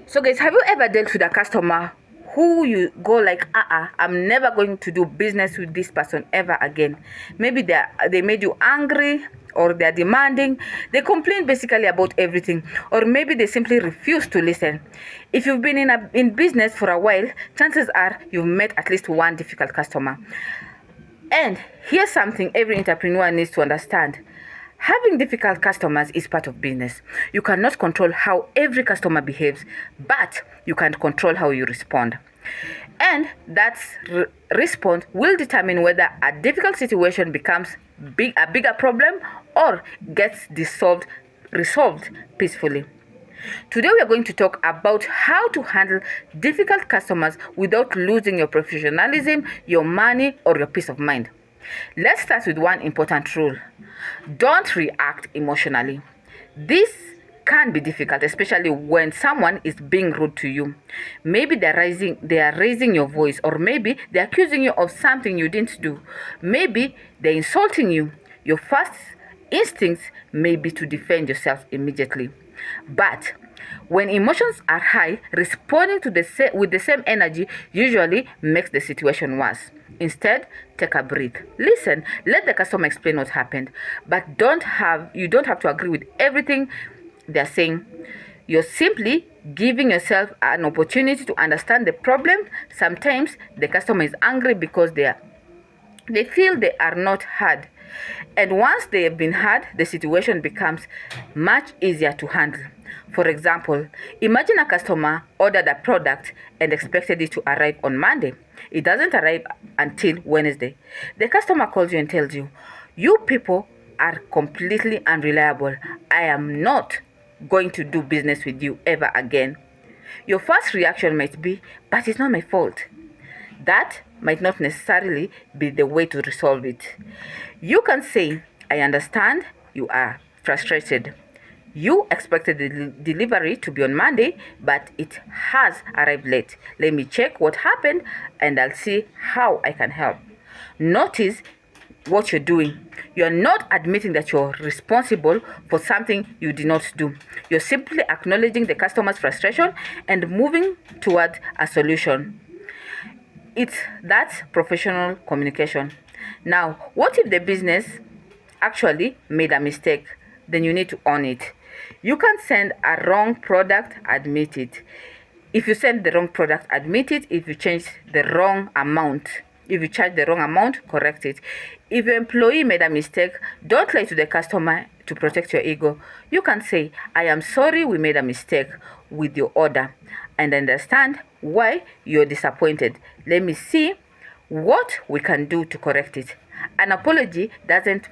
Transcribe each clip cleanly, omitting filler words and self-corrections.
So guys, have you ever dealt with a customer who you go like, I'm never going to do business with this person ever again? Maybe they made you angry, or they're demanding, they complain basically about everything, or maybe they simply refuse to listen. If you've been in business for a while, chances are you've met at least one difficult customer. And here's something every entrepreneur needs to understand. Having difficult customers is part of business. You cannot control how every customer behaves, but you can control how you respond. And that response will determine whether a difficult situation becomes a bigger problem or gets resolved peacefully. Today we are going to talk about how to handle difficult customers without losing your professionalism, your money, or your peace of mind. Let's start with one important rule. Don't react emotionally. This can be difficult, especially when someone is being rude to you. Maybe they are raising your voice, or maybe they're accusing you of something you didn't do. Maybe they're insulting you. Your first instincts may be to defend yourself immediately. But when emotions are high, responding with the same energy usually makes the situation worse. Instead, take a breath. Listen, let the customer explain what happened, but you don't have to agree with everything they're saying. You're simply giving yourself an opportunity to understand the problem. Sometimes the customer is angry because they feel they are not heard. And once they have been heard, the situation becomes much easier to handle. For example, imagine a customer ordered a product and expected it to arrive on Monday. It doesn't arrive until Wednesday. The customer calls you and tells you, "You people are completely unreliable. I am not going to do business with you ever again." Your first reaction might be, "But it's not my fault." That might not necessarily be the way to resolve it. You can say, "I understand you are frustrated. You expected the delivery to be on Monday, but it has arrived late. Let me check what happened and I'll see how I can help." Notice what you're doing. You're not admitting that you're responsible for something you did not do. You're simply acknowledging the customer's frustration and moving toward a solution. That's professional communication. Now, what if the business actually made a mistake? Then you need to own it. You can send a wrong product, admit it. If you send the wrong product, admit it. If you charge the wrong amount, correct it. If your employee made a mistake, don't lie to the customer to protect your ego. You can say, "I am sorry we made a mistake with your order and understand why you're disappointed. Let me see what we can do to correct it." An apology doesn't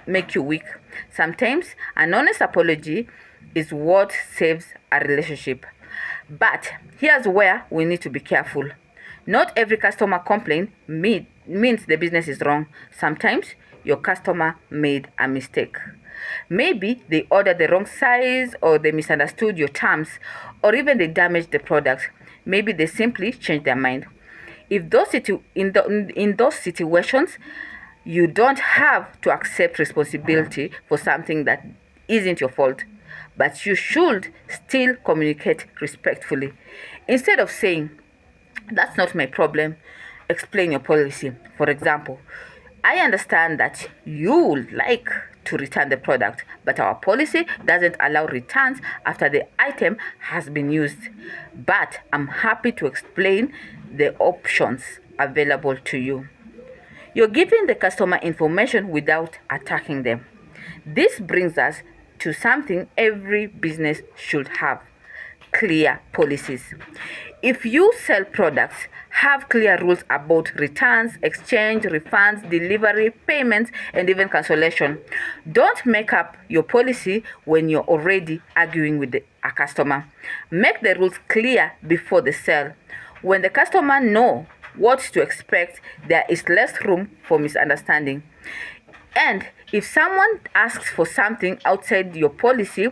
make you weak. Sometimes an honest apology is what saves a relationship. But here's where we need to be careful. Not every customer complaint means the business is wrong. Sometimes your customer made a mistake. Maybe they ordered the wrong size, or they misunderstood your terms, or even they damaged the product. Maybe they simply changed their mind. In those situations, you don't have to accept responsibility for something that isn't your fault, but you should still communicate respectfully. Instead of saying, "That's not my problem," explain your policy. For example, "I understand that you would like to return the product, but our policy doesn't allow returns after the item has been used. But I'm happy to explain the options available to you." You're giving the customer information without attacking them. This brings us to something every business should have: clear policies. If you sell products, have clear rules about returns, exchange, refunds, delivery, payments, and even cancellation. Don't make up your policy when you're already arguing with a customer. Make the rules clear before the sale. When the customer knows what to expect, there is less room for misunderstanding. And if someone asks for something outside your policy,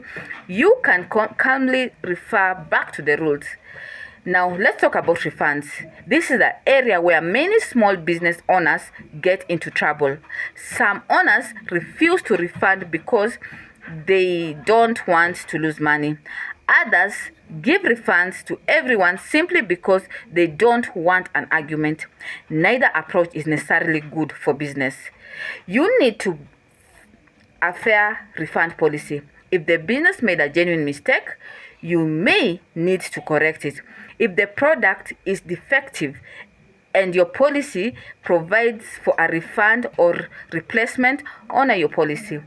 you can calmly refer back to the rules. Now, let's talk about refunds. This is the area where many small business owners get into trouble. Some owners refuse to refund because they don't want to lose money. Others give refunds to everyone simply because they don't want an argument. Neither approach is necessarily good for business. You need to a fair refund policy. If the business made a genuine mistake, you may need to correct it. If the product is defective and your policy provides for a refund or replacement, honor your policy.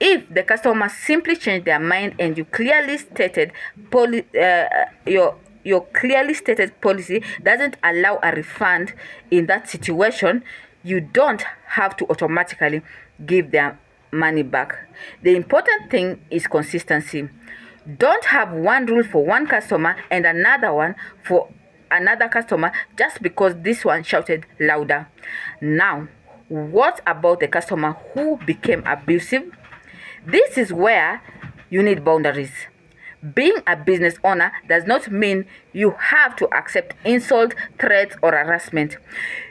If the customer simply changed their mind and you clearly stated your clearly stated policy doesn't allow a refund in that situation, you don't have to automatically give their money back. The important thing is consistency. Don't have one rule for one customer and another one for another customer just because this one shouted louder. Now, what about the customer who became abusive? This is where you need boundaries. Being a business owner does not mean you have to accept insult, threats, or harassment.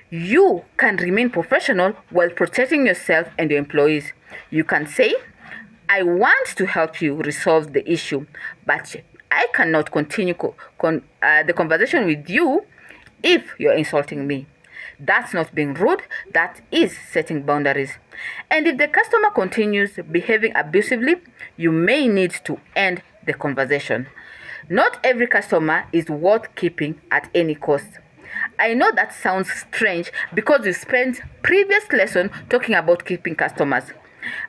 You can remain professional while protecting yourself and your employees. You can say, I want to help you resolve the issue, but I cannot continue the conversation with you if you're insulting me. That's not being rude, that is setting boundaries. And if the customer continues behaving abusively, you may need to end the conversation. Not every customer is worth keeping at any cost. I know that sounds strange because we spent previous lesson talking about keeping customers.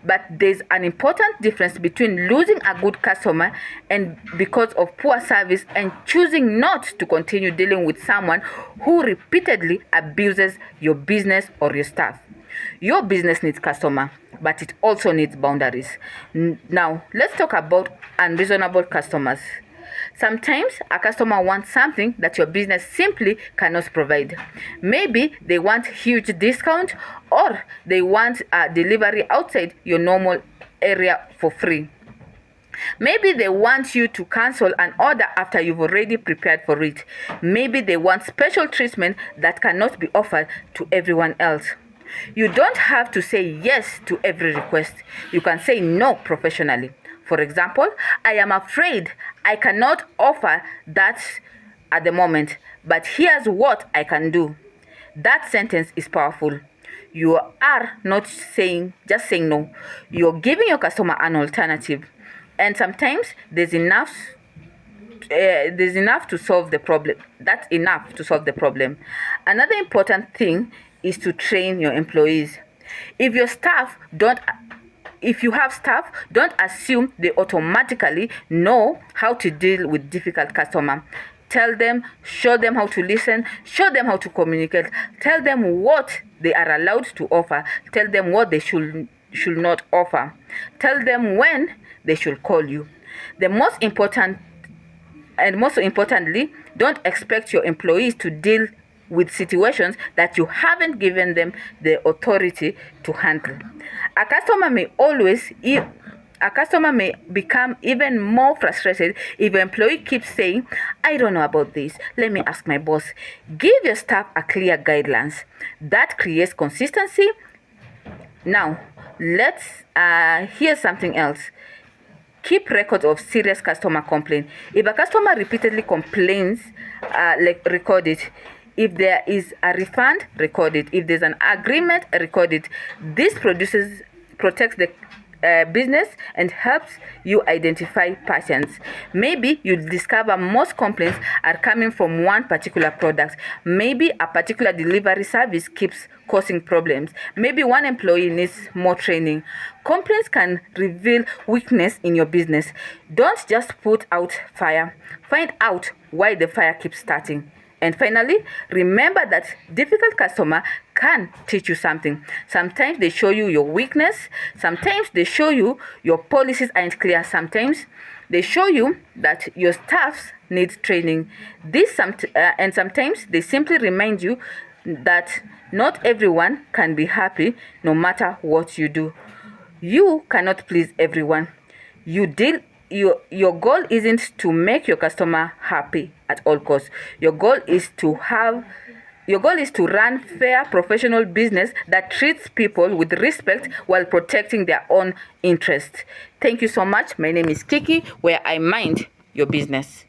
But there's an important difference between losing a good customer and because of poor service and choosing not to continue dealing with someone who repeatedly abuses your business or your staff. Your business needs customer, but it also needs boundaries. Now, let's talk about unreasonable customers. Sometimes a customer wants something that your business simply cannot provide. Maybe they want huge discount or they want a delivery outside your normal area for free. Maybe they want you to cancel an order after you've already prepared for it. Maybe they want special treatment that cannot be offered to everyone else. You don't have to say yes to every request. You can say no professionally. For example, I am afraid I cannot offer that at the moment, but here's what I can do. That sentence is powerful. You are not just saying no. You're giving your customer an alternative. And sometimes there's enough to solve the problem. That's enough to solve the problem. Another important thing is to train your employees. If you have staff, don't assume they automatically know how to deal with difficult customer. Tell them, show them how to listen, show them how to communicate, tell them what they are allowed to offer, tell them what they should not offer, tell them when they should call you. Most importantly, don't expect your employees to deal with situations that you haven't given them the authority to handle. A customer may become even more frustrated if an employee keeps saying, I don't know about this, let me ask my boss. Give your staff a clear guidelines. That creates consistency. Now, here's something else. Keep records of serious customer complaint. If a customer repeatedly complains, record it. If there is a refund, record it. If there's an agreement, record it. This protects the business and helps you identify patterns. Maybe you discover most complaints are coming from one particular product. Maybe a particular delivery service keeps causing problems. Maybe one employee needs more training. Complaints can reveal weakness in your business. Don't just put out fire. Find out why the fire keeps starting. And finally, remember that difficult customer can teach you something. Sometimes they show you your weakness. Sometimes they show you your policies aren't clear. Sometimes they show you that your staff needs training. And sometimes they simply remind you that not everyone can be happy no matter what you do. You cannot please everyone. Your goal isn't to make your customer happy at all costs. Your goal is to run fair professional business that treats people with respect while protecting their own interests. Thank you so much. My name is Kiki, where I mind your business.